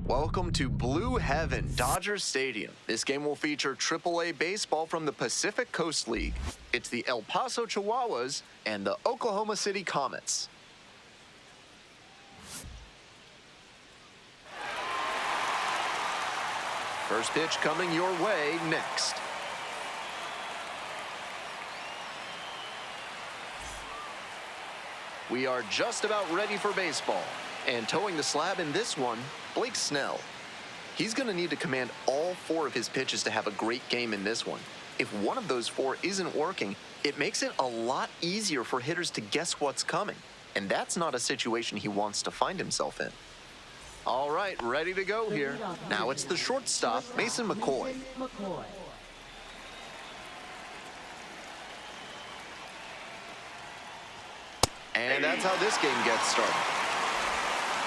Welcome to Blue Heaven, Dodger Stadium. This game will feature AAA baseball from the Pacific Coast League. It's the El Paso Chihuahuas and the Oklahoma City Comets. First pitch coming your way next. We are just about ready for baseball. And towing the slab in this one, Blake Snell. He's going to need to command all 4 of his pitches to have a great game in this one. If one of those 4 isn't working, it makes it a lot easier for hitters to guess what's coming. And that's not a situation he wants to find himself in. All right, ready to go here. Now it's the shortstop, Mason McCoy. And that's how this game gets started.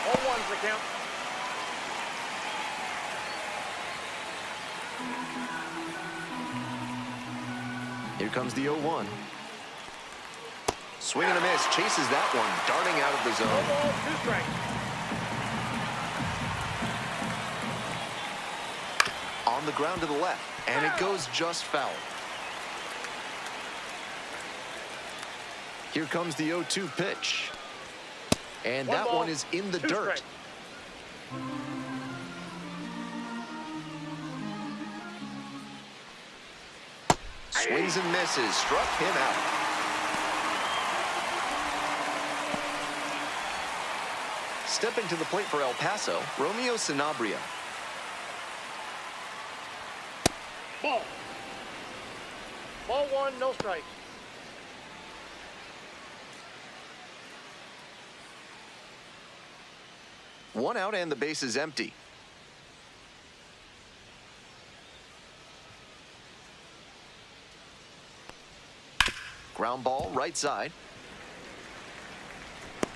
0-1's the count. Here comes the 0-1. Swing and a miss, chases that one, darting out of the zone. 2 strikes. On the ground to the left, and it goes just foul. Here comes the 0-2 pitch. And that one is in the dirt. Swings and misses, struck him out. Stepping to the plate for El Paso, Romeo Sanabria. Ball 1, no strikes. One out and the base is empty. Ground ball, right side.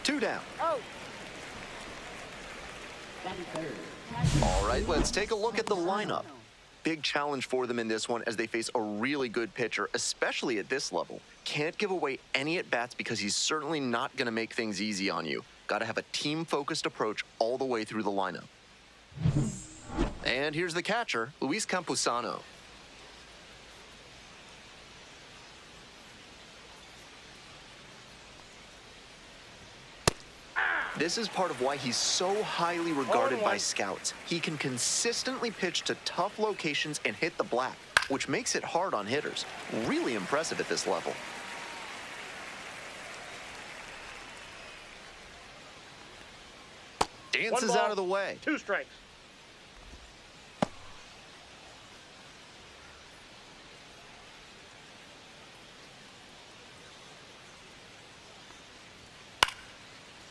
2 down. Oh. All right, let's take a look at the lineup. Big challenge for them in this one as they face a really good pitcher, especially at this level. Can't give away any at-bats because he's certainly not going to make things easy on you. Got to have a team-focused approach all the way through the lineup. And here's the catcher, Luis Campusano. This is part of why he's so highly regarded by scouts. He can consistently pitch to tough locations and hit the black, which makes it hard on hitters. Really impressive at this level. Dances out of the way. 2 strikes.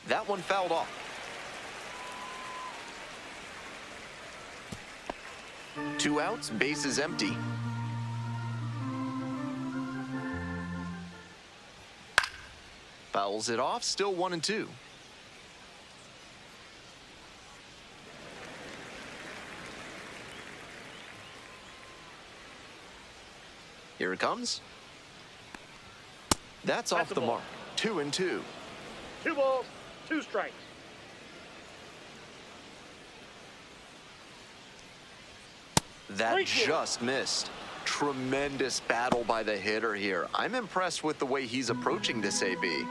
That one fouled off. Two outs, base is empty. Fouls it off, still 1-2. Here it comes. That's off the mark. 2-2. 2 balls, 2 strikes. That just missed. Tremendous battle by the hitter here. I'm impressed with the way he's approaching this AB.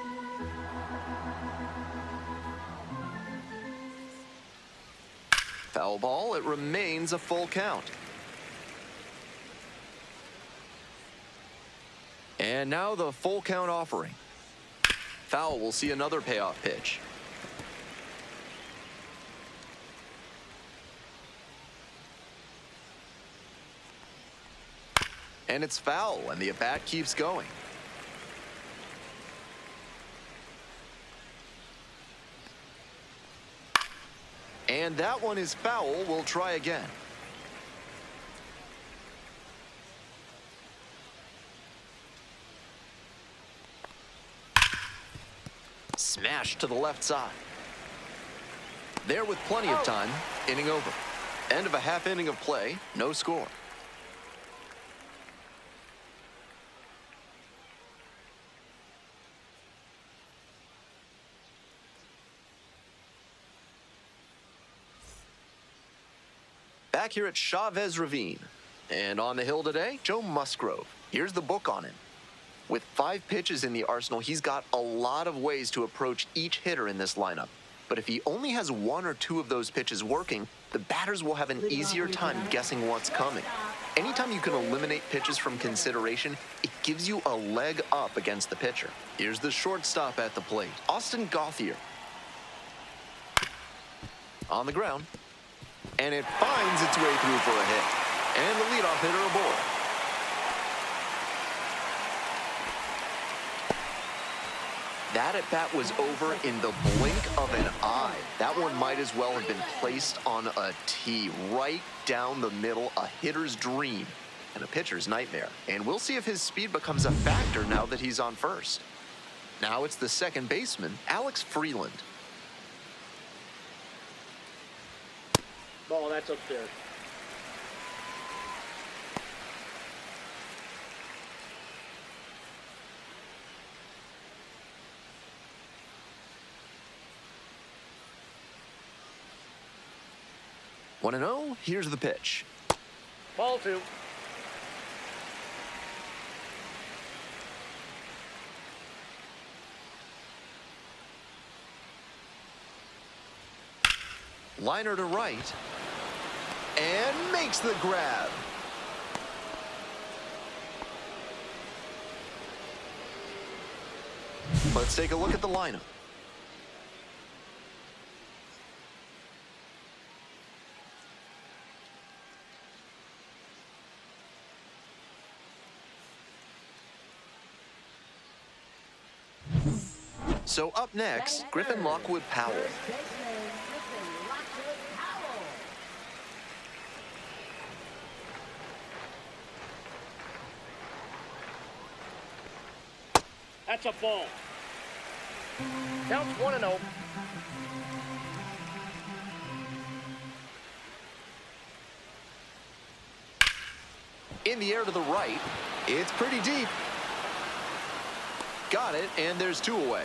Foul ball, it remains a full count. And now the full count offering. Foul will see another payoff pitch. And it's foul, and the at-bat keeps going. And that one is foul. We'll try again. Smash to the left side. There with plenty of time. Inning over. End of a half inning of play. No score. Back here at Chavez Ravine. And on the hill today, Joe Musgrove. Here's the book on him. With 5 pitches in the arsenal, he's got a lot of ways to approach each hitter in this lineup. But if he only has 1 or 2 of those pitches working, the batters will have an easier time guessing what's coming. Anytime you can eliminate pitches from consideration, it gives you a leg up against the pitcher. Here's the shortstop at the plate, Austin Gauthier. On the ground, and it finds its way through for a hit. And the leadoff hitter aboard. That at-bat was over in the blink of an eye. That one might as well have been placed on a tee, right down the middle, a hitter's dream and a pitcher's nightmare. And we'll see if his speed becomes a factor now that he's on first. Now it's the second baseman, Alex Freeland. Ball, that's upstairs. One and 0, here's the pitch. Ball 2. Liner to right, and makes the grab. Let's take a look at the lineup. So up next, Griffin Lockwood Powell. That's a ball. Counts 1-0. In the air to the right. It's pretty deep. Got it, and there's 2 away.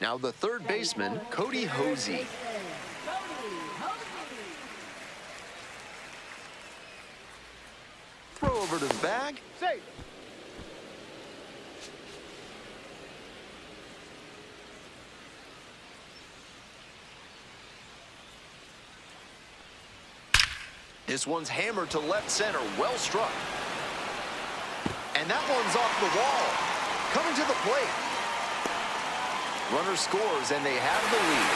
Now the third baseman, Cody Hosey. Throw over to the bag. Safe. This one's hammered to left center, well struck. And that one's off the wall. Coming to the plate. Runner scores, and they have the lead.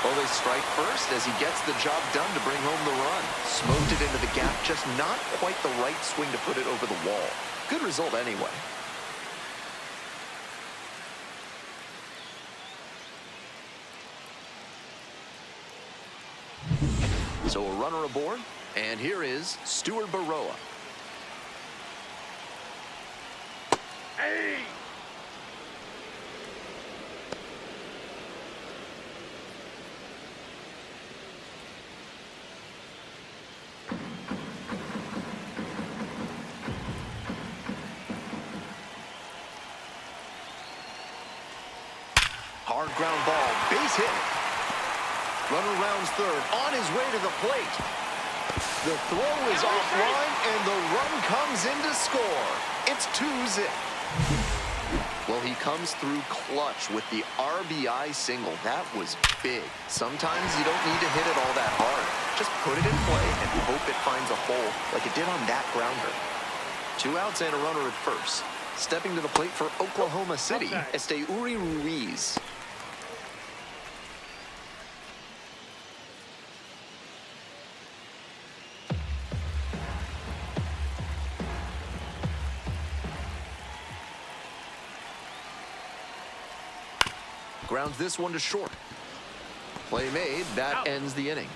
Well, they strike first as he gets the job done to bring home the run. Smoked it into the gap, just not quite the right swing to put it over the wall. Good result anyway. So a runner aboard, and here is Stuart Baroa. Hey! Hard ground ball, base hit. Runner rounds third, on his way to the plate. The throw is offline, and the run comes in to score. It's 2-0. Well, he comes through clutch with the RBI single. That was big. Sometimes you don't need to hit it all that hard. Just put it in play and hope it finds a hole like it did on that grounder. 2 outs and a runner at first. Stepping to the plate for Oklahoma City, Esteuri Ruiz. Grounds this one to short. Play made, that ends the inning.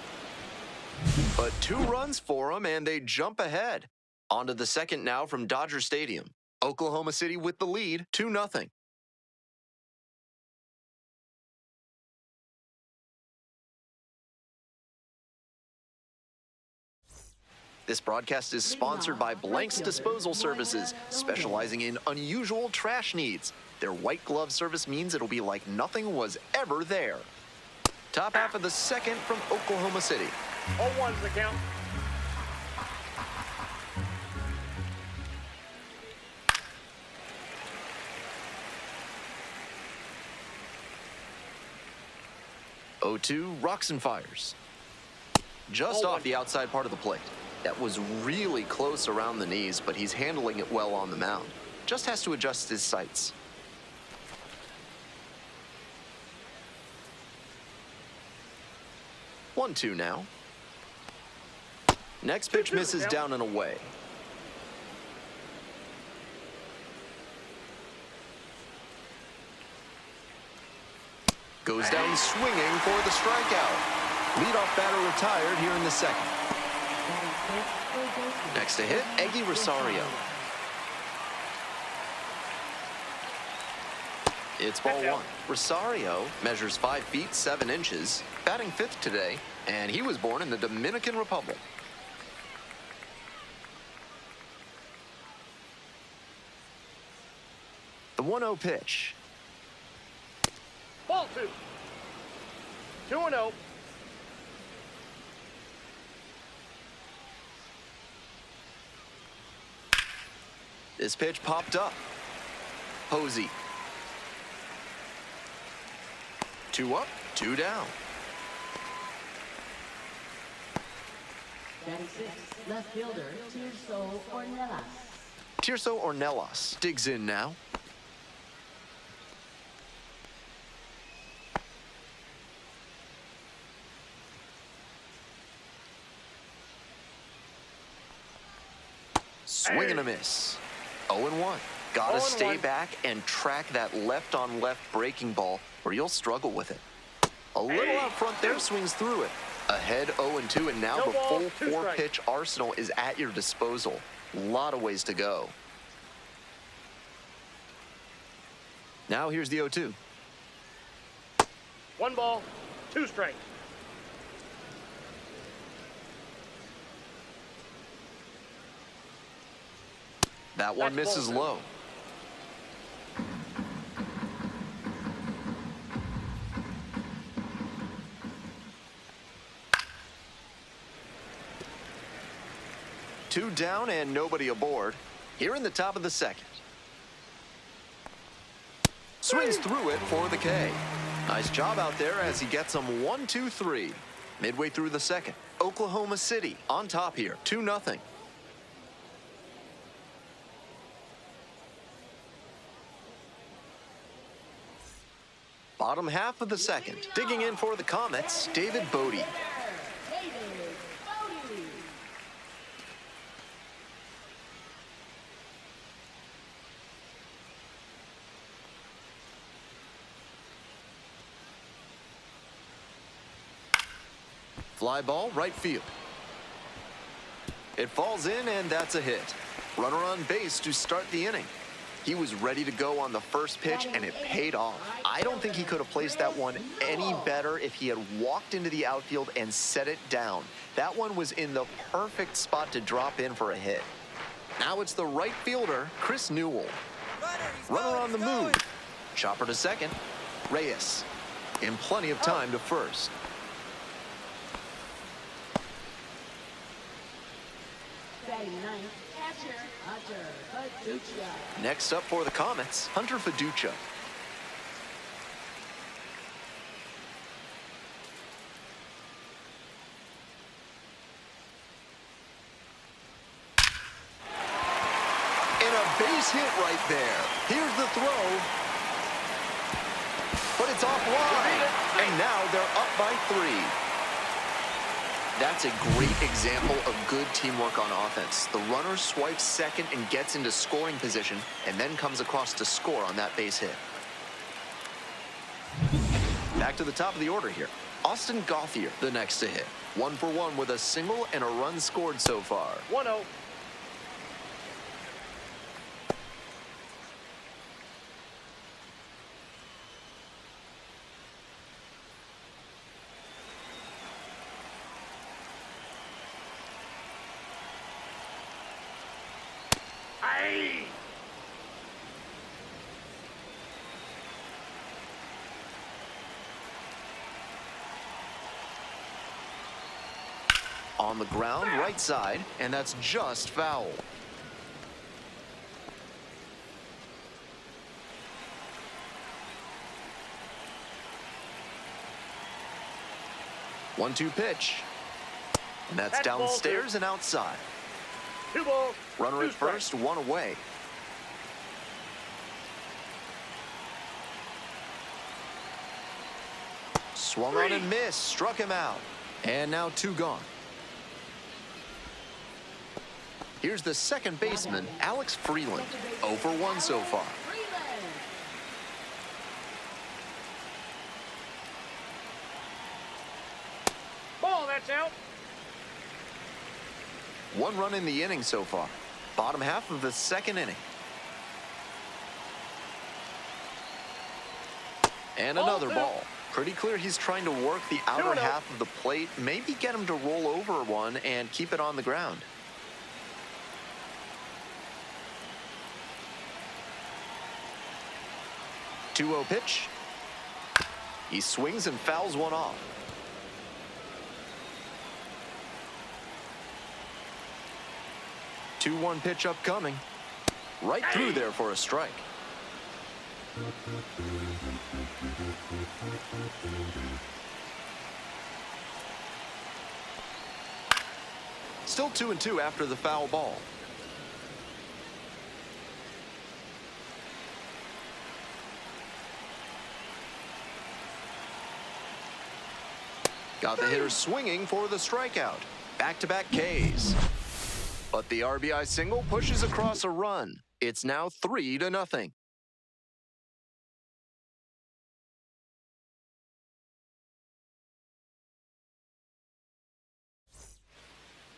But 2 runs for them, and they jump ahead. On to the second now from Dodger Stadium. Oklahoma City with the lead, 2-0. This broadcast is sponsored by Blank's Disposal Services, specializing in unusual trash needs. Their white glove service means it'll be like nothing was ever there. Top half of the second from Oklahoma City. 0-1's the count. (0-2) rocks and fires. Just off the outside part of the plate. That was really close around the knees, but he's handling it well on the mound. Just has to adjust his sights. 1-2 now. Next pitch misses down and away. Goes down swinging for the strikeout. Leadoff batter retired here in the second. Next to hit, Eggy Rosario. It's ball one. Rosario measures 5 feet 7 inches, batting 5th today, and he was born in the Dominican Republic. The 1-0 pitch. Ball 2. 2-0. This pitch popped up. Posey. 2 up, 2 down. Batting 6, left fielder, Tirso Ornelas digs in now. Swing and a miss. 0-1. Gotta stay back and track that left-on-left breaking ball, or you'll struggle with it. A little out front there, swings through it. Ahead 0-2, and now the full 4-pitch arsenal is at your disposal. A lot of ways to go. Now here's the 0-2. 1 ball, 2 strikes. That one misses low. Two down and nobody aboard. Here in the top of the second. Swings through it for the K. Nice job out there as he gets them 1-2-3. Midway through the second. Oklahoma City on top here, 2-0. Bottom half of the second. Digging in for the Comets, David Bodie. Fly ball, right field. It falls in, and that's a hit. Runner on base to start the inning. He was ready to go on the first pitch, and it paid off. I don't think he could have placed that one any better if he had walked into the outfield and set it down. That one was in the perfect spot to drop in for a hit. Now it's the right fielder, Chris Newell. Runner on the move. Chopper to second. Reyes in plenty of time to first. Next up for the Comets, Hunter Fiducia. And a base hit right there. Here's the throw. But it's offline. And now they're up by 3. That's a great example of good teamwork on offense. The runner swipes second and gets into scoring position, and then comes across to score on that base hit. Back to the top of the order here. Austin Gauthier, the next to hit. 1 for 1 with a single and a run scored so far. 1-0. On the ground, right side, and that's just foul. One-two pitch. And that's downstairs and outside. 2 balls. Runner at first, one away. Swung on and missed, struck him out. And now 2 gone. Here's the second baseman, Alex Freeland. 0 for 1 so far. Ball, that's out. 1 run in the inning so far. Bottom half of the second inning. And another ball. Pretty clear he's trying to work the outer half of the plate, maybe get him to roll over one and keep it on the ground. 2-0 pitch. He swings and fouls one off. 2-1 pitch upcoming. Right through there for a strike. Still 2-2 after the foul ball. Got the hitter swinging for the strikeout. Back-to-back Ks. But the RBI single pushes across a run. It's now 3-0.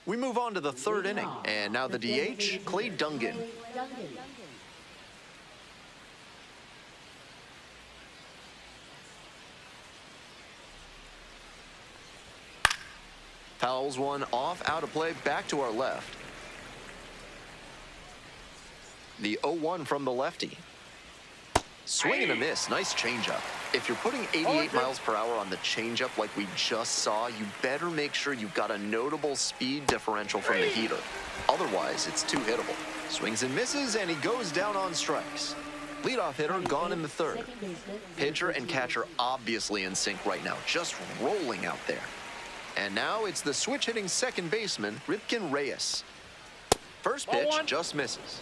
We move on to the third inning, and now the DH, Clay Dungan. Fouls one off, out of play, back to our left. The 0-1 from the lefty. Swing and a miss, nice changeup. If you're putting 88 miles per hour on the changeup like we just saw, you better make sure you've got a notable speed differential from the heater. Otherwise, it's too hittable. Swings and misses, and he goes down on strikes. Leadoff hitter gone in the third. Pitcher and catcher obviously in sync right now, just rolling out there. And now it's the switch-hitting second baseman, Ripken Reyes. First pitch just misses.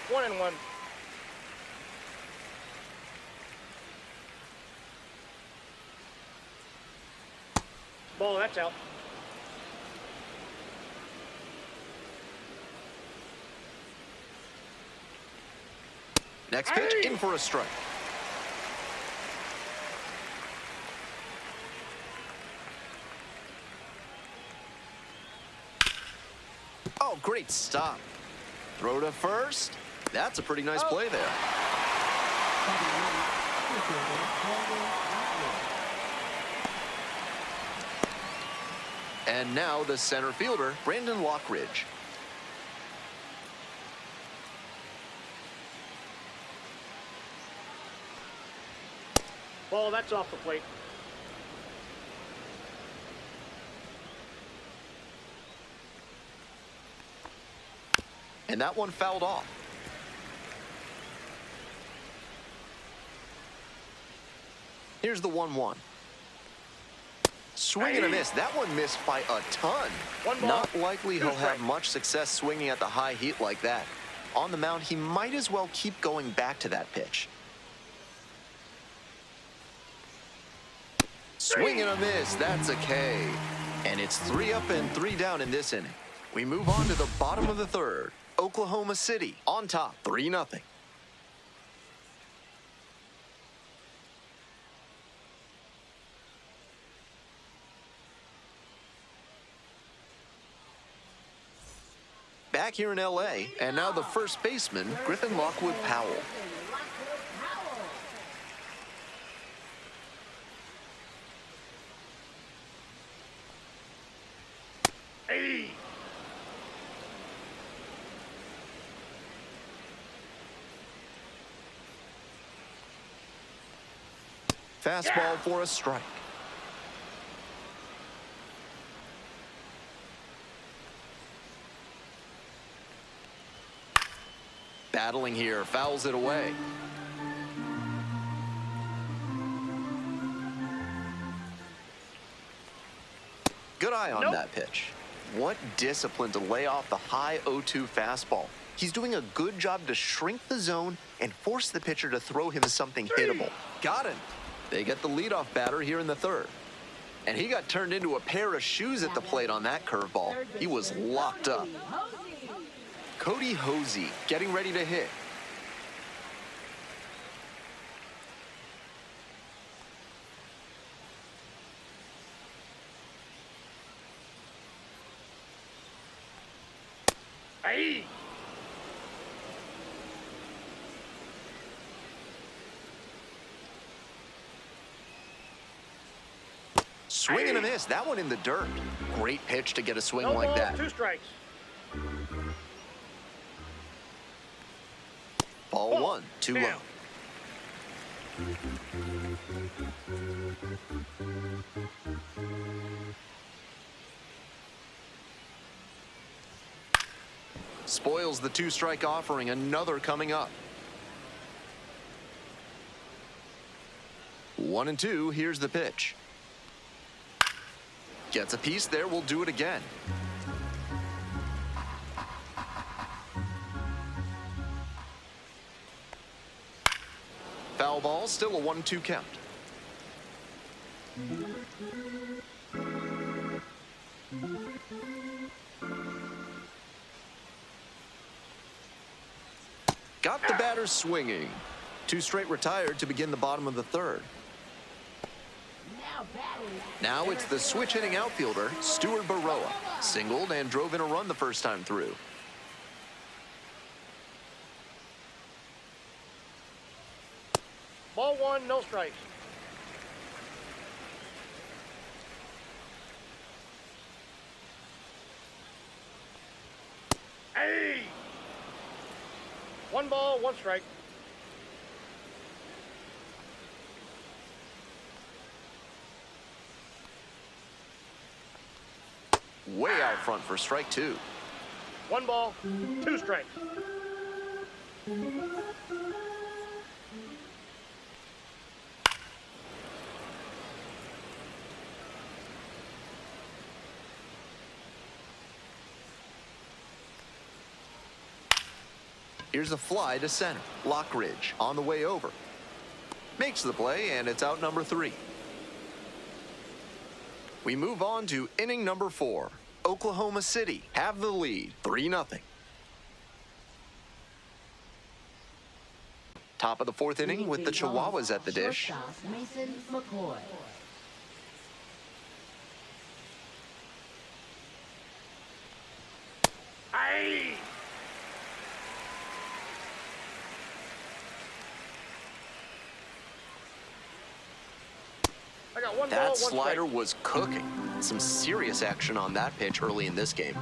One and one. Ball, that's out. Next pitch, in for a strike. Oh, great stop. Throw to first. That's a pretty nice play there. And now the center fielder, Brandon Lockridge. Ball, that's off the plate. And that one fouled off. Here's the 1-1. Swing and a miss. That one missed by a ton. Not likely he'll have much success swinging at the high heat like that. On the mound, he might as well keep going back to that pitch. Swing and a miss. That's a K. And it's 3 up and 3 down in this inning. We move on to the bottom of the third. Oklahoma City on top, 3-0. Back here in LA, and now the first baseman, Griffin Lockwood Powell. fastball for a strike. Battling here, fouls it away. Good eye on that pitch. What discipline to lay off the high 0-2 fastball. He's doing a good job to shrink the zone and force the pitcher to throw him something hittable. Got him. They get the leadoff batter here in the third. And he got turned into a pair of shoes at the plate on that curveball. He was locked up. Cody Hosey getting ready to hit. Hey! Swing and a miss. That one in the dirt. Great pitch to get a swing like that. 2 strikes. Ball 1, 2 low. Spoils the 2-strike offering. Another coming up. 1-2. Here's the pitch. Gets a piece there. We'll do it again. Foul ball. Still a 1-2 count. Got the batter swinging. 2 straight retired to begin the bottom of the third. Now it's the switch-hitting outfielder, Stuart Baroa. Singled and drove in a run the first time through. Ball 1, no strikes. Hey! 1 ball, 1 strike. Way out front for strike 2. 1 ball, 2 strikes. Here's a fly to center. Lockridge on the way over. Makes the play, and it's out number 3. We move on to inning number 4. Oklahoma City have the lead, 3-0. Top of the 4th inning with the Chihuahuas at the dish. Hey! I got 1 ball, 1 That slider strike. was cooking. Some serious action on that pitch early in this game.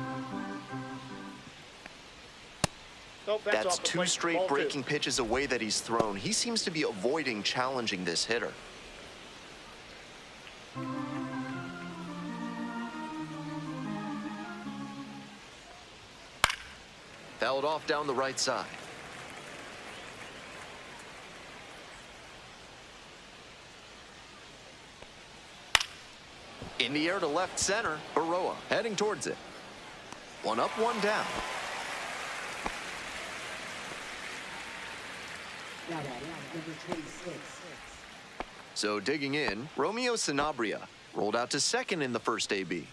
Nope, That's off the 2 plate. straight Ball 2. breaking pitches away that he's thrown. He seems to be avoiding challenging this hitter. Fouled off down the right side. In the air to left center, Baroa heading towards it. 1 up, 1 down. So digging in, Romeo Sanabria rolled out to second in the first AB.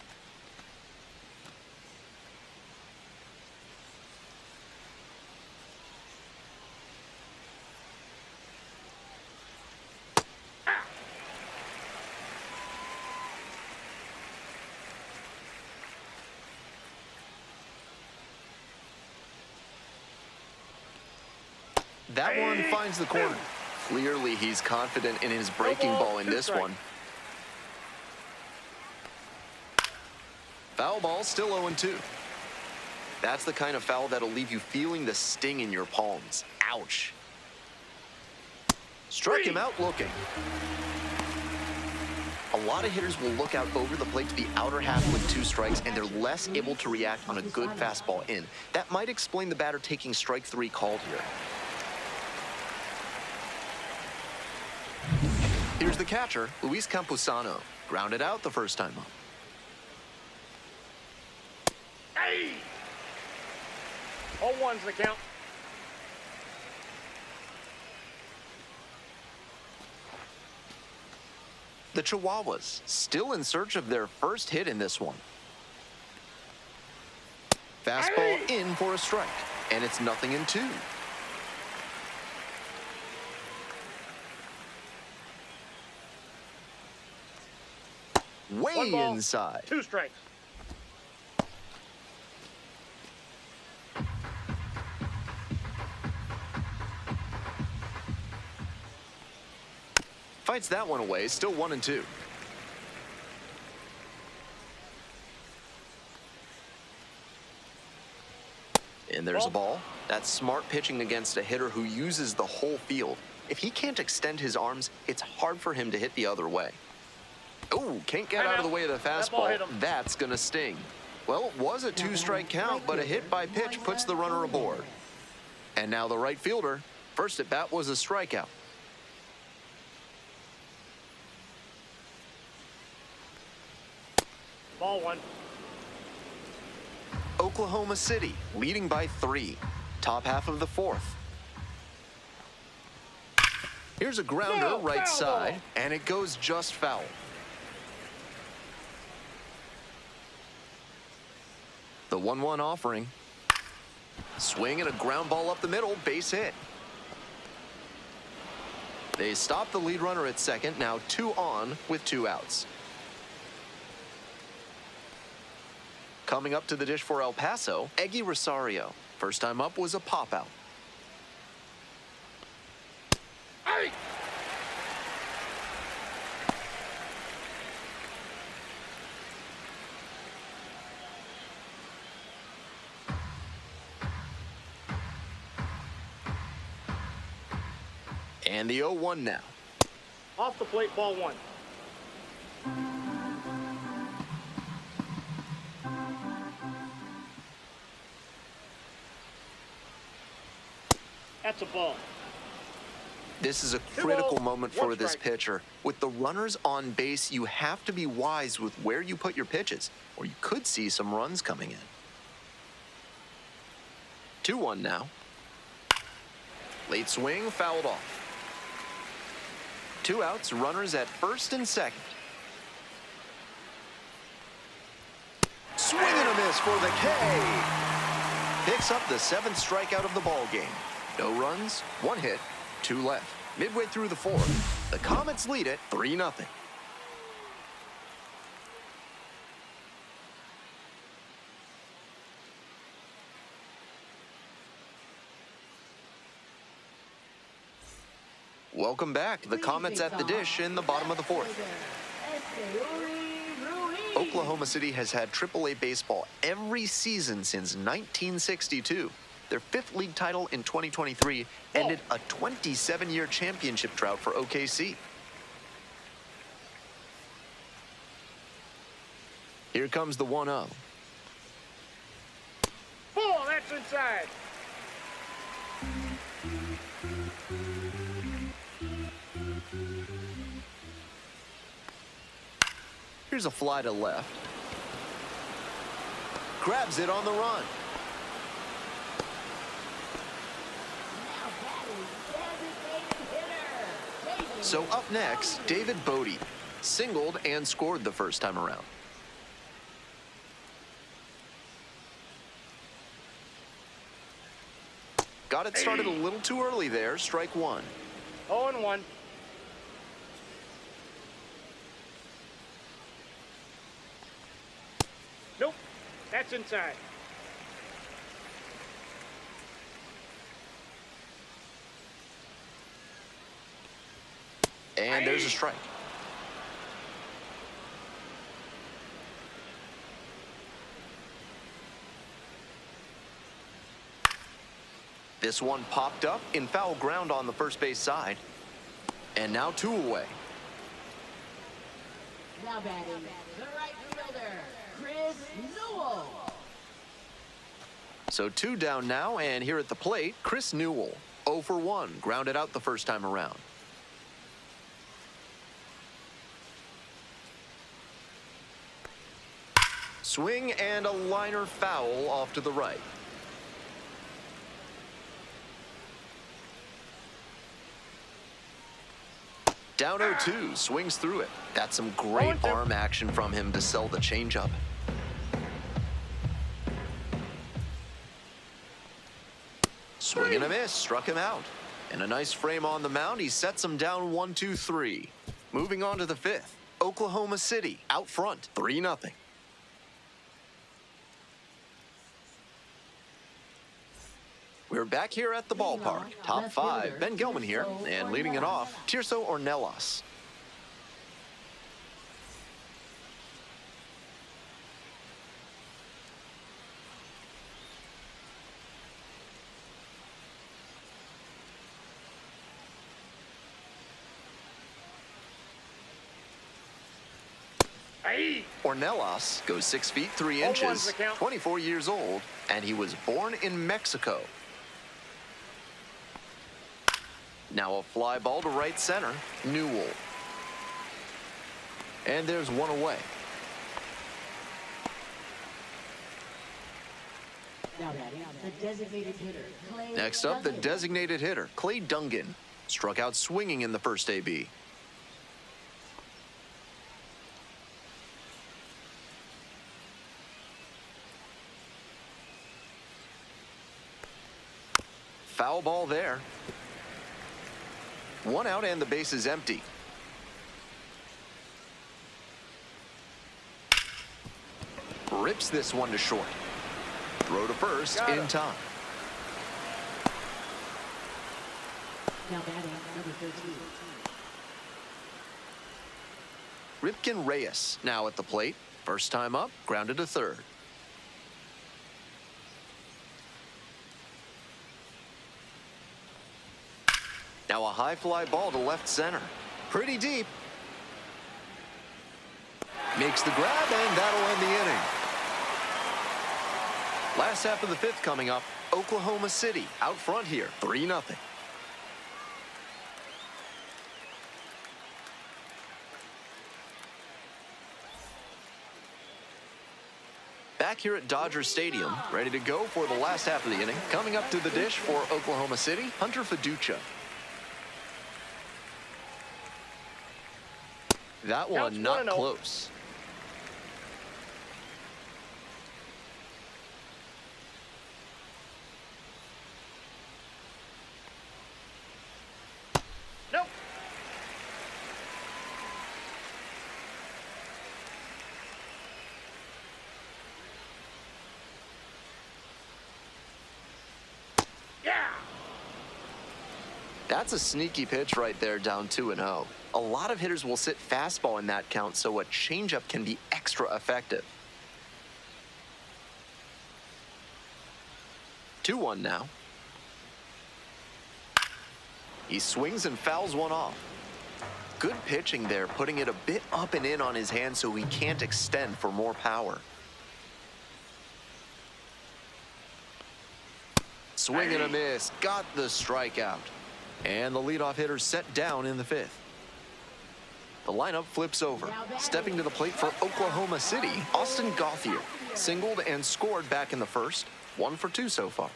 That one finds the corner. Clearly, he's confident in his breaking ball in this one. Foul ball, still 0-2. That's the kind of foul that'll leave you feeling the sting in your palms. Ouch. Struck him out looking. A lot of hitters will look out over the plate to the outer half with 2 strikes, and they're less able to react on a good fastball in. That might explain the batter taking strike 3 called here. Here's the catcher, Luis Campusano. Grounded out the first time up. Hey! 0-1's the count. The Chihuahuas still in search of their first hit in this one. Fastball in for a strike, and it's 0-2. Way 1 ball, inside. 2 strikes. Fights that one away, still 1-2. And there's a ball. That's smart pitching against a hitter who uses the whole field. If he can't extend his arms, it's hard for him to hit the other way. Oh, can't get out of the way of the fastball. That's gonna sting. Well, it was a 2-strike count, but a hit by pitch puts the runner aboard. And now the right fielder. First at bat was a strikeout. Ball 1. Oklahoma City leading by 3. Top half of the 4th. Here's a grounder right side, and it goes just foul. The 1-1 offering. Swing and a ground ball up the middle, base hit. They stop the lead runner at second, now 2 on with 2 outs. Coming up to the dish for El Paso, Eggy Rosario. First time up was a pop-out. Hey! And the 0-1 now. Off the plate, ball 1. That's a ball. This is a critical moment for this pitcher. With the runners on base, you have to be wise with where you put your pitches, or you could see some runs coming in. 2-1 now. Late swing, fouled off. 2 outs, runners at first and second. Swing and a miss for the K. Picks up the 7th strikeout of the ball game. No runs, 1 hit, 2 left. Midway through the 4th, the Comets lead it 3-0. Welcome back. The Comets at the dish in the bottom of the 4th. Oklahoma City has had AAA baseball every season since 1962. Their 5th league title in 2023 ended a 27-year championship drought for OKC. Here comes the 1-0. Oh, that's inside. Here's a fly to left. Grabs it on the run. So up next, David Bodie. Singled and scored the first time around. Got it started a little too early there. Strike 1. 0-1. Nope. That's inside. And there's a strike. This one popped up in foul ground on the first base side. And now 2 away. Now batting, the right fielder, Chris Newell. So 2 down now, and here at the plate, Chris Newell. 0 for 1, grounded out the first time around. Swing and a liner foul off to the right. Down 0-2, swings through it. That's some great arm action from him to sell the changeup. Swing and a miss, struck him out. And a nice frame on the mound, he sets him down 1-2-3. Moving on to the 5th, Oklahoma City out front, 3-0. We're back here at the ballpark. Top 5, Ben Gelman here, and leading it off, Tirso Ornelas. Ornelas goes 6 feet 3 inches, 24 years old, and he was born in Mexico. Now a fly ball to right center, Newell. And there's one away. Next up, the designated hitter, Clay Dungan. Struck out swinging in the first AB. Foul ball there. 1 out and the base is empty. Rips this one to short. Throw to first in time. Now batting, number 13. Ripken Reyes now at the plate. First time up, grounded to third. Now a high fly ball to left center. Pretty deep. Makes the grab, and that'll end the inning. Last half of the 5th coming up. Oklahoma City out front here, 3-0. Back here at Dodger Stadium, ready to go for the last half of the inning. Coming up to the dish for Oklahoma City, Hunter Fiducia. That one not close. Nope. Yeah. That's a sneaky pitch right there, down 2-0. A lot of hitters will sit fastball in that count, so a changeup can be extra effective. 2-1 now. He swings and fouls one off. Good pitching there, putting it a bit up and in on his hand so he can't extend for more power. Swing and a miss, got the strikeout. And the leadoff hitter set down in the 5th. The lineup flips over. Stepping to the plate for Oklahoma City, Austin Gauthier. Singled and scored back in the first. 1 for 2 so far.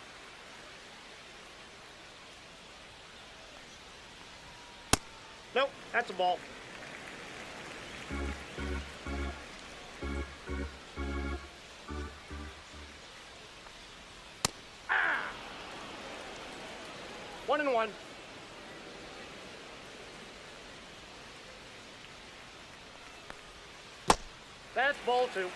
Nope, that's a ball. Ah! 1-1. That's ball 2.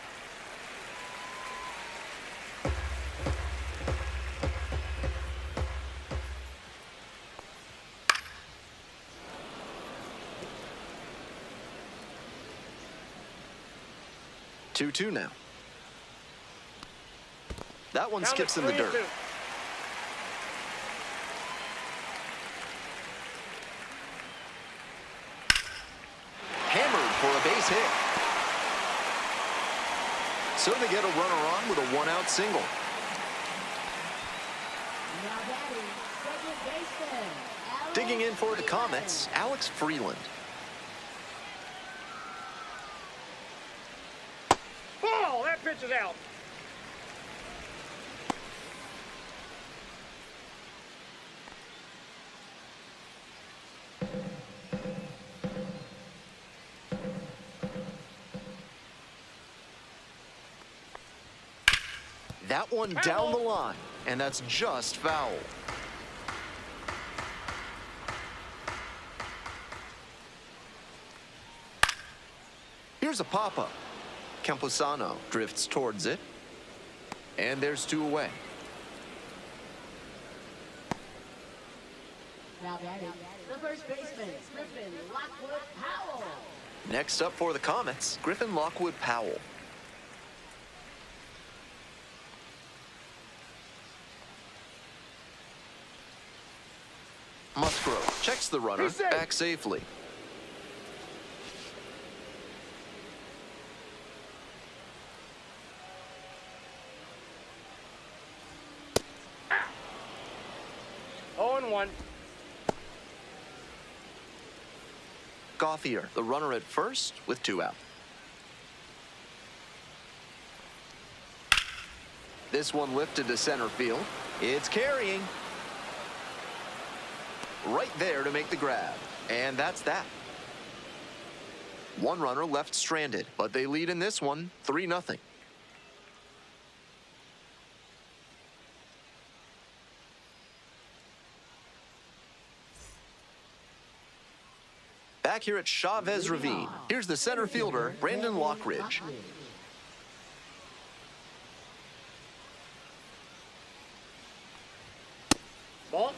Two now. That one skips in the dirt. Hammered for a base hit. So they get a runner on with a one-out single. Now batting, second baseman. Alex Digging in for the Freeland. Comets, Alex Freeland. Ball! That pitch is out. That one down the line, and that's just foul. Here's a pop-up. Campusano drifts towards it, and there's two away. Now batting, the first baseman, Griffin Lockwood Powell. Next up for the Comets, Griffin Lockwood Powell. Musgrove checks the runner He's safe. back safely. Oh, and 1. Gauthier, the runner at first with two out. This one lifted to center field. It's carrying. Right there to make the grab. And that's that. One runner left stranded, but they lead in this one 3-0. Back here at Chavez Ravine, here's the center fielder, Brandon Lockridge. Ball.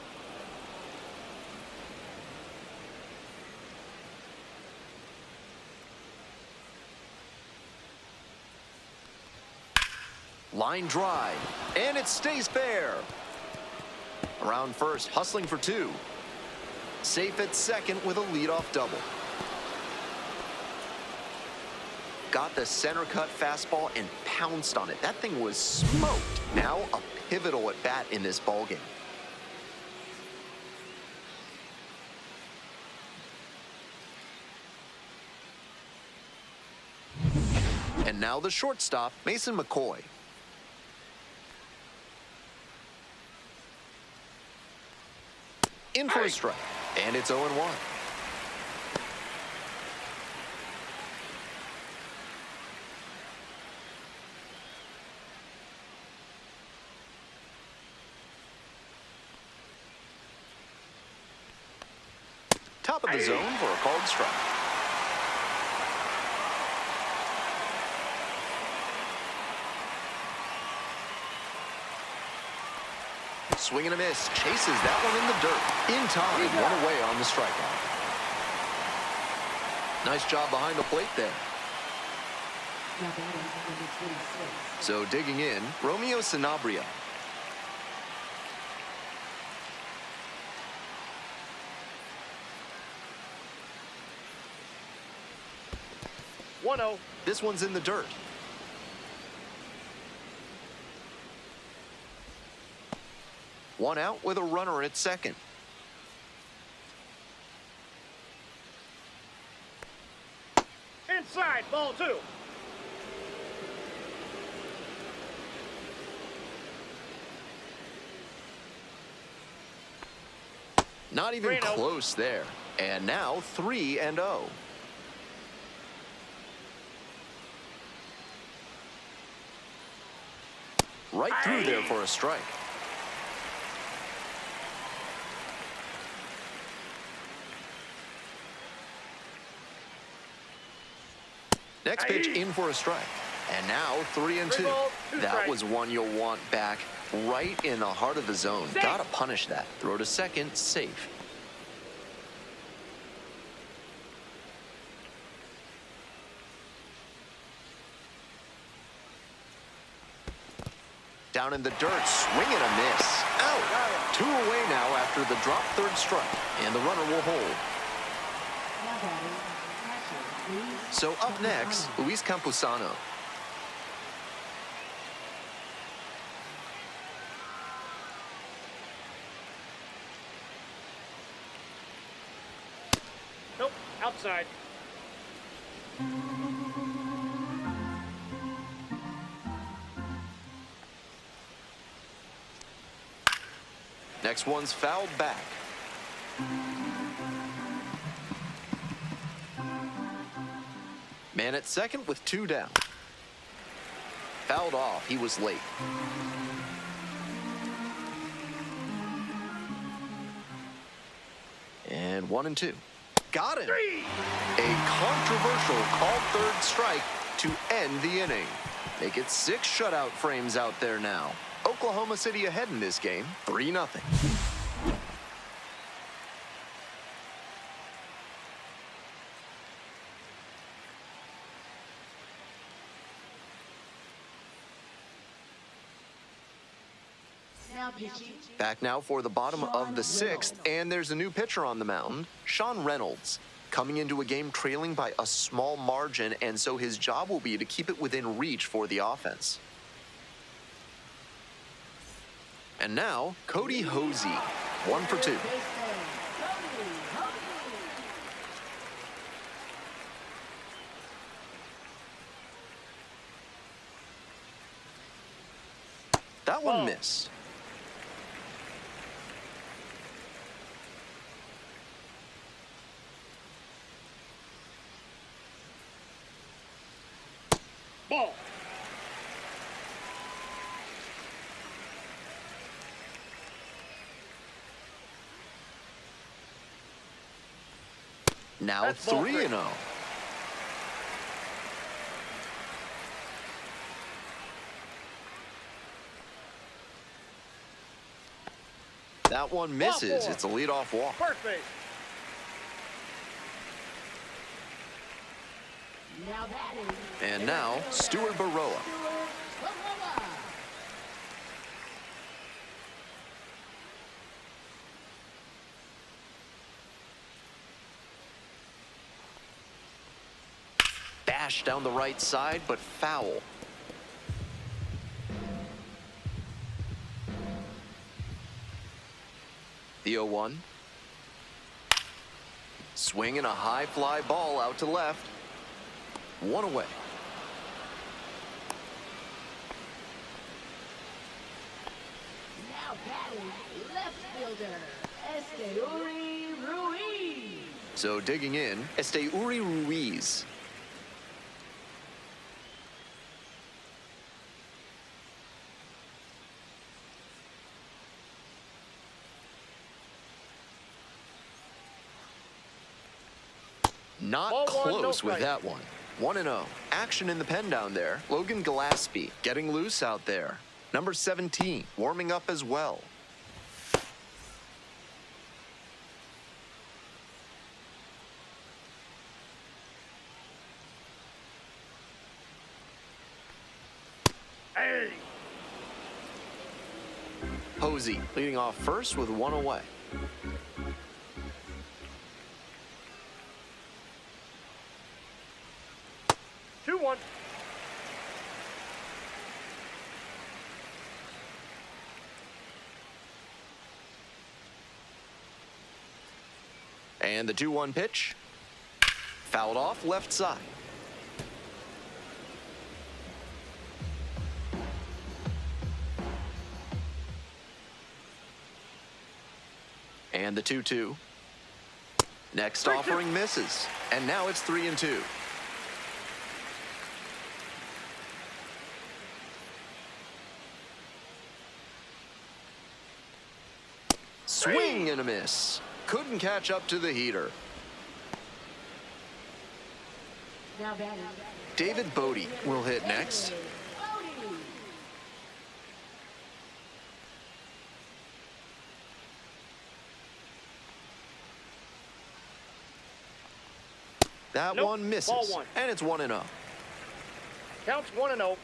Line drive, and it stays fair. Around first, hustling for two. Safe at second with a leadoff double. Got the center cut fastball and pounced on it. That thing was smoked. Now a pivotal at bat in this ballgame. And now the shortstop, Mason McCoy. In for a strike, and it's 0-1. Top of the zone for a called strike. Swing and a miss, chases that one in the dirt. In time, one away on the strikeout. Nice job behind the plate there. Now batting, number 26. So digging in, Romeo Sanabria. One-oh. This one's in the dirt. One out with a runner at second. Inside, ball 2. Not even 3-0. close there. And now 3-0. Right through there for a strike. Next pitch in for a strike. And now 3-2. 3 balls, 2 That strikes. was one you'll want back right in the heart of the zone. Safe. Gotta punish that. Throw to second, safe. Down in the dirt, swing and a miss. Out. 2 away now after the drop third strike. And the runner will hold. Now batting, catcher, Luis So up next, Campusano. Luis Campusano. outside. Next one's fouled back. Man at second with 2 down. Fouled off, he was late. And 1 and 2. Got him. 3. A controversial called third strike to end the inning. Make it 6 shutout frames out there now. Oklahoma City ahead in this game, 3-0. Now pitching. Back now for the bottom of the 6th, and there's a new pitcher on the mound, Sean Reynolds, coming into a game trailing by a small margin, and so his job will be to keep it within reach for the offense. And now, Cody Hosey, 1 for 2. Baseman, Cody, Hosey. That one Ball. missed. Ball. Now That's ball 3-0. That one misses. 4. It's a leadoff walk. First base. Now batting. And now, Stuart Baroa. Baroa. Bashed down the right side, but foul. The 0-1. Swinging a high fly ball out to left. 1 away. Now batting. Left fielder. Esteuri Ruiz. So digging in, Esteuri Ruiz. Not Ball 1, no close with strike. that one. 1-0. Action in the pen down there. Logan Gillespie getting loose out there. Number 17 warming up as well. Hey. Hosey leading off first with 1 away. Two, 1. And the 2-1 pitch. Fouled off left side. And the 2-2. Next 3-2. offering misses. And now it's 3-2. Swing and a miss. Couldn't catch up to the heater. Now batting. David Bodie will hit next. Bodie. That Nope. one misses. Ball 1. And it's 1-0. Counts 1-0.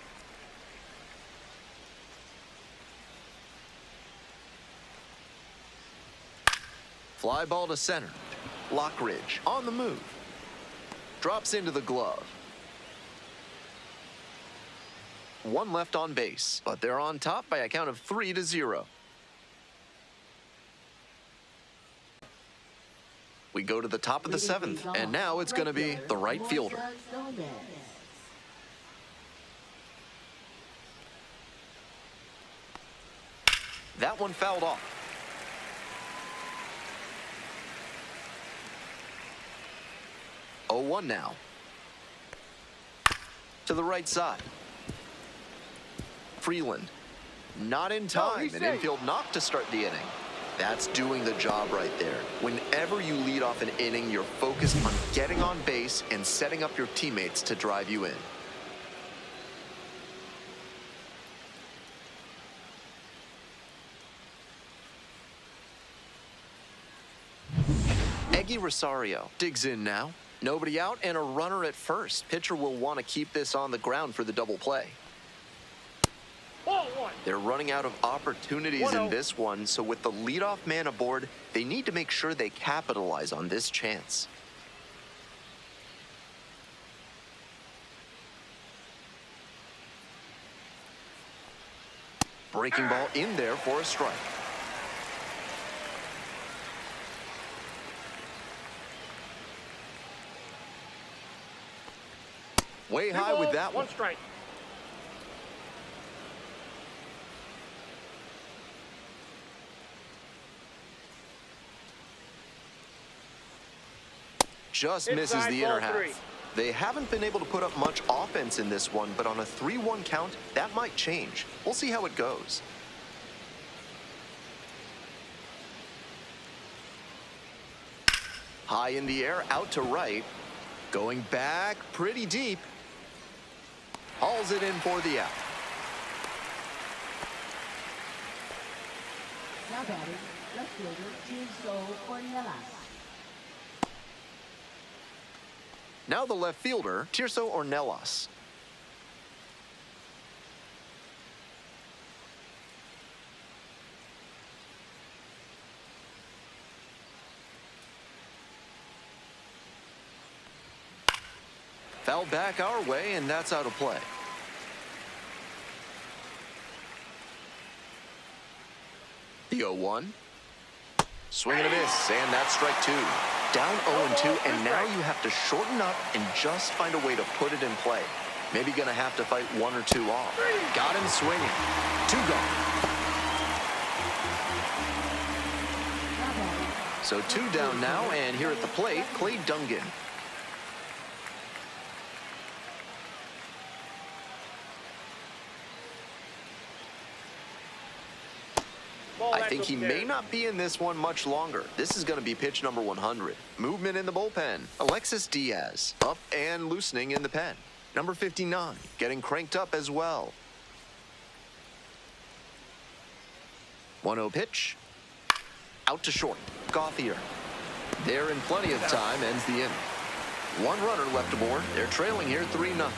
Fly ball to center. Lockridge on the move. Drops into the glove. 1 left on base, but they're on top by a count of 3-0. We go to the top of the seventh, and now it's going to be the right fielder. That one fouled off. Oh, 1 now. To the right side. Freeland. Not in time. An infield knock to start the inning. That's doing the job right there. Whenever you lead off an inning, you're focused on getting on base and setting up your teammates to drive you in. Eggy Rosario digs in now. Nobody out and a runner at first. Pitcher will want to keep this on the ground for the double play. Ball 1. They're running out of opportunities in this one, so with the leadoff man aboard, they need to make sure they capitalize on this chance. Breaking ball in there for a strike. Way high with that one. 1 strike. Just misses Inside the inner ball 3. half. They haven't been able to put up much offense in this one, but on a 3-1 count, that might change. We'll see how it goes. High in the air, out to right. Going back pretty deep. Hauls it in for the out. Now batting, left fielder Tirso. Now the left fielder, Tirso Ornelas. Foul back our way, and that's out of play. The 0-1. Swing and a miss, and that's strike 2. Down 0-2, and now you have to shorten up and just find a way to put it in play. Maybe gonna have to fight 1 or 2 off. Got him swinging. 2 gone. So 2 down now, and here at the plate, Clay Dungan. I think he may not be in this one much longer. This is going to be pitch number 100. Movement in the bullpen. Alexis Diaz up and loosening in the pen. Number 59 getting cranked up as well. 1-0 pitch. Out to short. Gauthier. There in plenty of time, ends the inning. 1 runner left aboard. They're trailing here 3-0.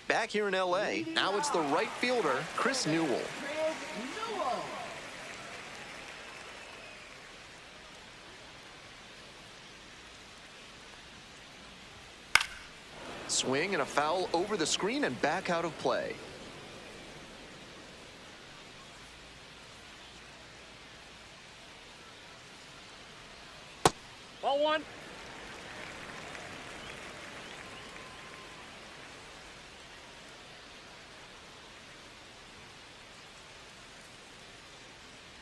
Back here in LA, now it's the right fielder, Chris Newell. Swing and a foul over the screen and back out of play. Ball 1.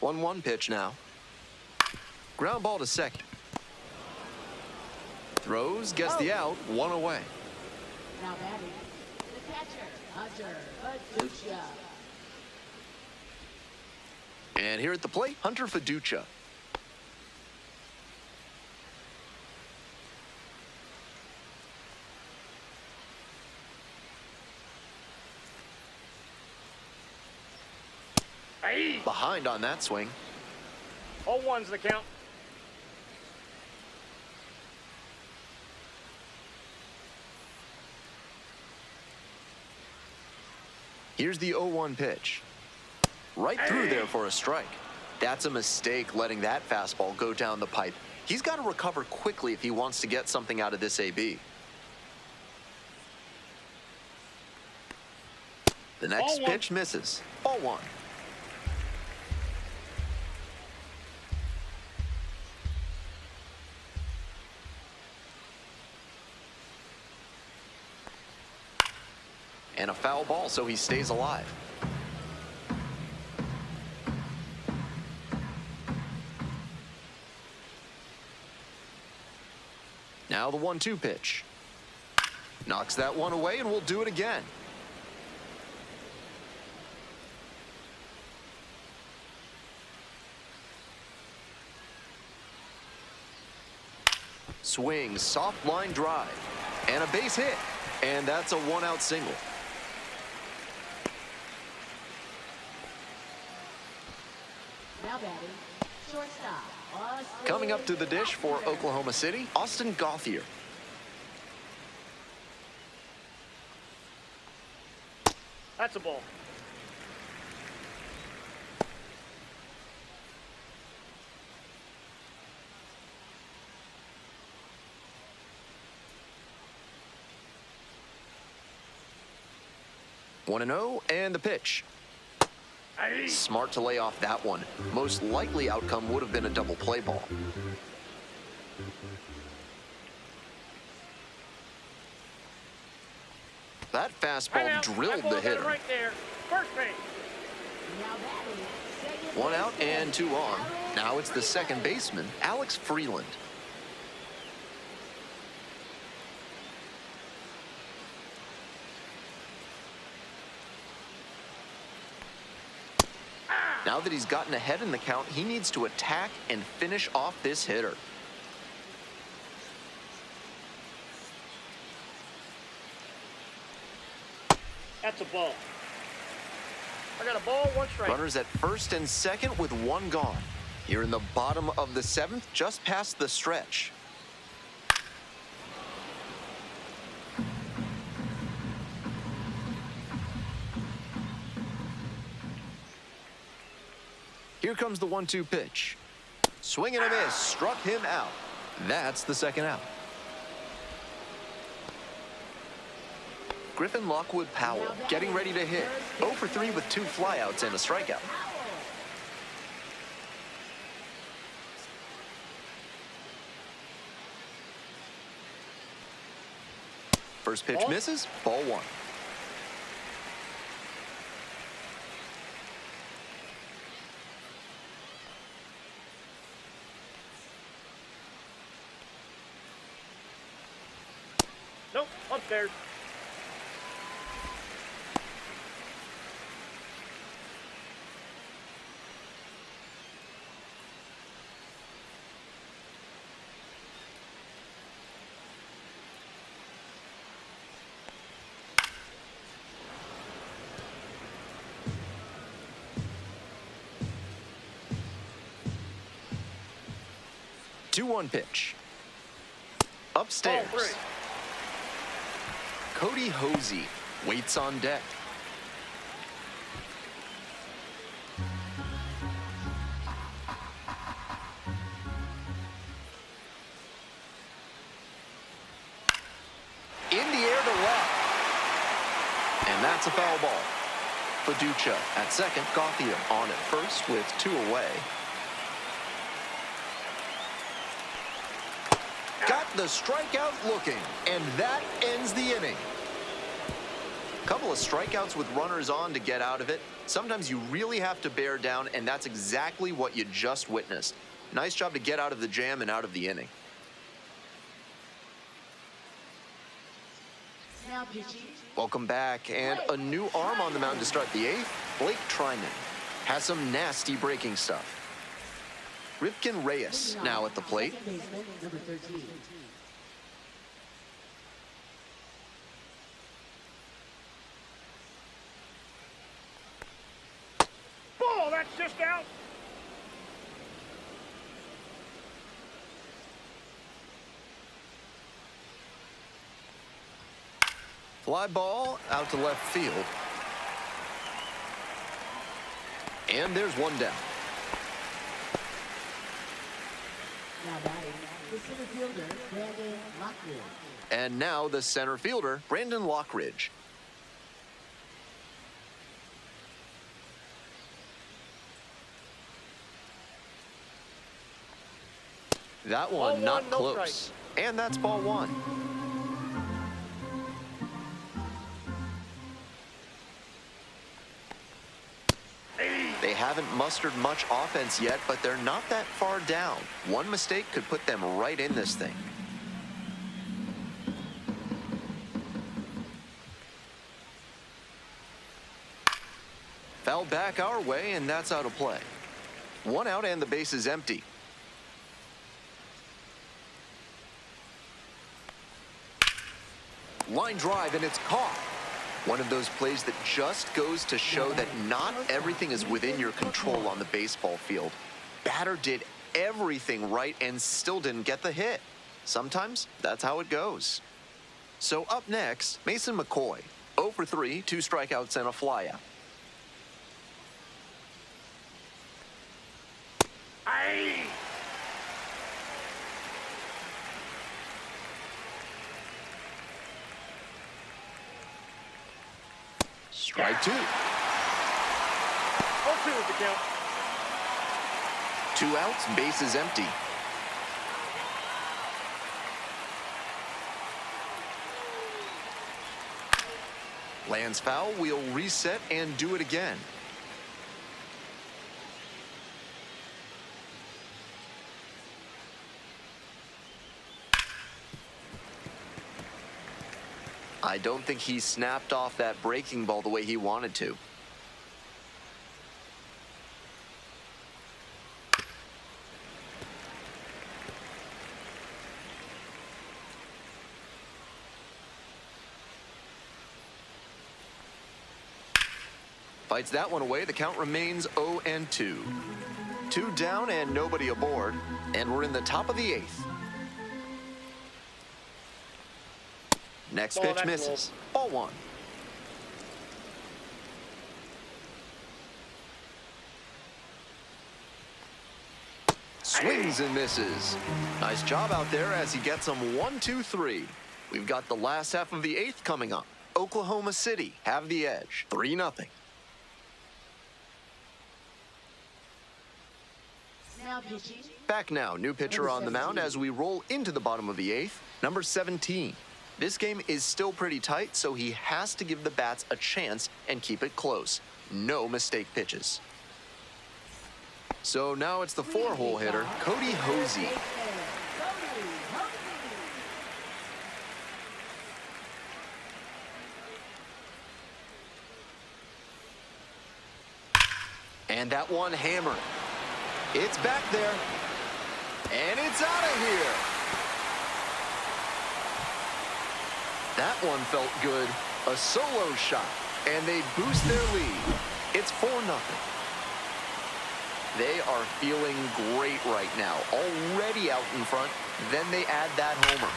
One pitch now. Ground ball to second. Throws, gets the out, 1 away. Now batting, the catcher, Hunter Fiducia. And here at the plate, Hunter Fiducia. Behind on that swing. 0-1's the count. Here's the 0-1 pitch. Right through there for a strike. That's a mistake letting that fastball go down the pipe. He's got to recover quickly if he wants to get something out of this AB. The next Ball one. pitch misses. Ball one. And a foul ball, so he stays alive. Now the 1-2 pitch. Knocks that one away, and we'll do it again. Swing, soft line drive, and a base hit. And that's a 1-out single. Now batting, shortstop, Austin. Coming up to the dish for Oklahoma City, Austin Gauthier. That's a ball. One and 0, and the pitch. Aye. Smart to lay off that one. Most likely outcome would have been a double play ball. That fastball Timeout. drilled That ball the got it hitter. right there. First base. Now batting, second 1 out baseman, and 2 on. Alex Now it's the second Freeland. baseman, Alex Freeland. Now that he's gotten ahead in the count, he needs to attack and finish off this hitter. That's a ball. I got a ball, one strike. Runners at first and second with one gone. Here in the bottom of the seventh, just past the stretch. Here comes the 1-2 pitch. Swing and a miss, struck him out. That's the second out. Griffin Lockwood Powell getting ready to hit. 0 for 3 with 2 flyouts and a strikeout. First pitch Ball. misses, ball 1. Nope, upstairs. Two-one pitch. Upstairs. Ball 3. Cody Hosey waits on deck. In the air to left. And that's a foul ball. Paducah at second, Gauthier on at first with 2 away. Got the strikeout looking, and that ends the inning. Couple of strikeouts with runners on to get out of it. Sometimes you really have to bear down, and that's exactly what you just witnessed. Nice job to get out of the jam and out of the inning. Now pitching, Welcome back, and a new arm on the mound to start the 8th. Blake Trinan has some nasty breaking stuff. Ripken Reyes now at the plate. second baseman, number 13. Ball, that's just out. Fly ball out to left field. And there's one down. Now batting, the center fielder, Brandon Lockwood. And now the center fielder, Brandon Lockridge. That Ball one not one, no close. strike. And that's ball one. They haven't mustered much offense yet, but they're not that far down. One mistake could put them right in this thing. Foul back our way, and that's out of play. One out and the base is empty. Line drive, and it's caught. One of those plays that just goes to show that not everything is within your control on the baseball field. Batter did everything right and still didn't get the hit. Sometimes that's how it goes. So up next, Mason McCoy. 0 for 3, 2 strikeouts and a flyout. Strike 2. 0-2 is the count. 2 outs, base is empty. Lands foul, we'll reset and do it again. I don't think he snapped off that breaking ball the way he wanted to. Fights that one away. The count remains 0-2. 2 down and nobody aboard. And we're in the top of the 8th. Next pitch misses. Ball 1. Swings and misses. Nice job out there as he gets them 1-2-3. We've got the last half of the 8th coming up. Oklahoma City have the edge. 3-0. Now pitching. Back now, new pitcher on the mound as we roll into the bottom of the 8th, number 17. This game is still pretty tight, so he has to give the bats a chance and keep it close. No mistake pitches. So now it's the 4-hole hitter, Cody Hosey. And that one hammered. It's back there. And it's out of here. That one felt good. A solo shot. And they boost their lead. It's 4-0. They are feeling great right now. Already out in front. Then they add that homer.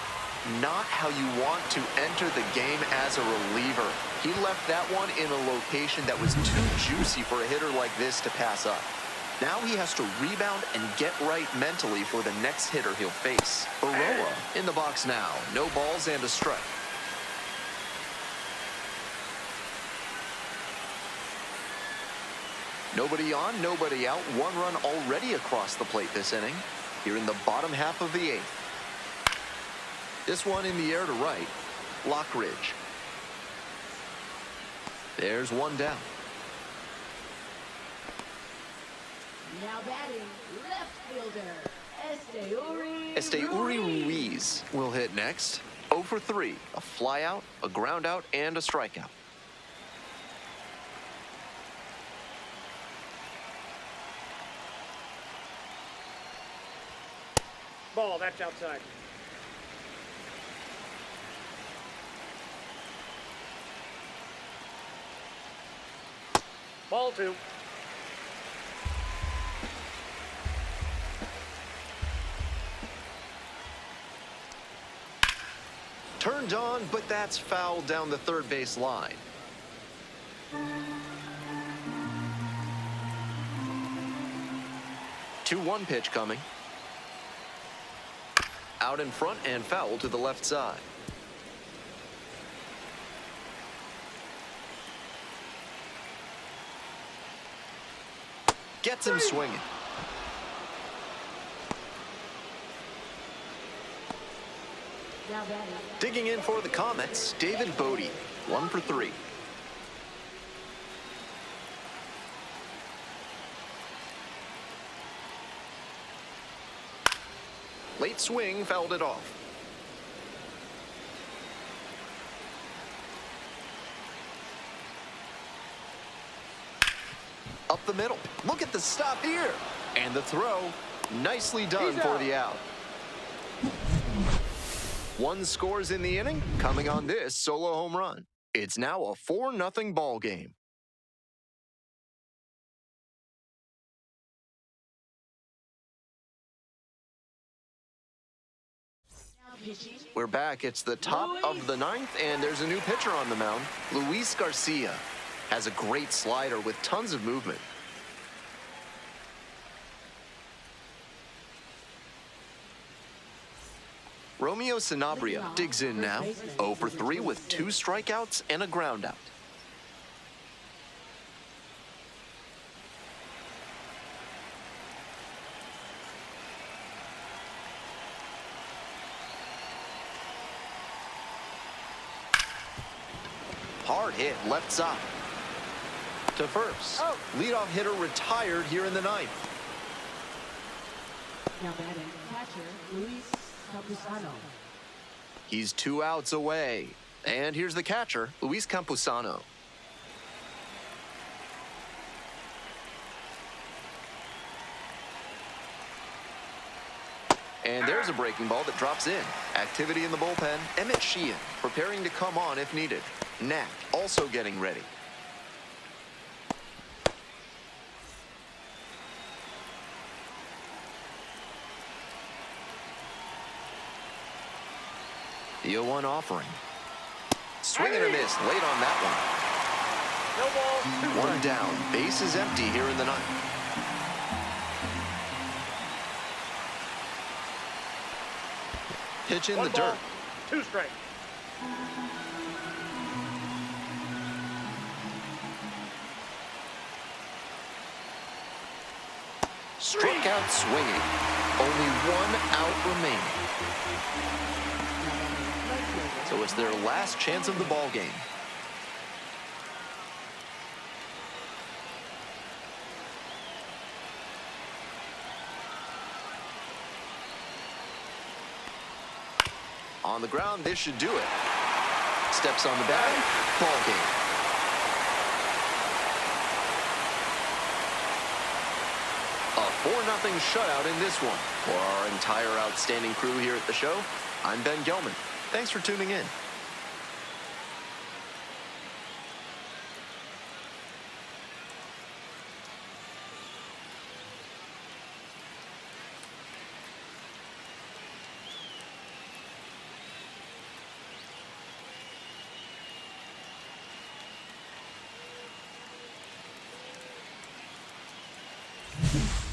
Not how you want to enter the game as a reliever. He left that one in a location that was too juicy for a hitter like this to pass up. Now he has to rebound and get right mentally for the next hitter he'll face. Baroa in the box now. No balls and a strike. Nobody on, nobody out. 1 run already across the plate this inning. Here in the bottom half of the 8th. This one in the air to right. Lockridge. There's 1 down. Now batting, left fielder, Esteuri Ruiz will hit next. 0 for 3. A flyout, a ground out, and a strikeout. Ball, that's outside. Ball 2. Turned on, but that's fouled down the third base line. Two-one pitch coming. Out in front and foul to the left side. Gets him swinging. Now batting. Digging in for the Comets, David Bodie, 1 for 3. Late swing fouled it off. Up the middle. Look at the stop here. And the throw. Nicely done for the out. One scores in the inning, coming on this solo home run. It's now a 4-0 ball game. We're back. It's the top of the 9th, and there's a new pitcher on the mound. Luis Garcia has a great slider with tons of movement. Romeo Sanabria digs in now, 0 for 3 with 2 strikeouts and a groundout. Hard hit left side. To first. Leadoff hitter retired here in the 9th. Now batting. Catcher, Luis Campusano. He's 2 outs away. And here's the catcher, Luis Campusano. And there's a breaking ball that drops in. Activity in the bullpen. Emmett Sheehan preparing to come on if needed. Knack also getting ready. The 0-1 offering. Swing and a miss late on that one. No ball. 1 down. Base is empty here in the 9th. Pitch in the dirt. 2 strikes. Struck out swinging. Only 1 out remaining. So it's their last chance of the ball game. On the ground, this should do it. Steps on the bag, ball game. A 4-0 shutout in this one. For our entire outstanding crew here at the show, I'm Ben Gelman. Thanks for tuning in. You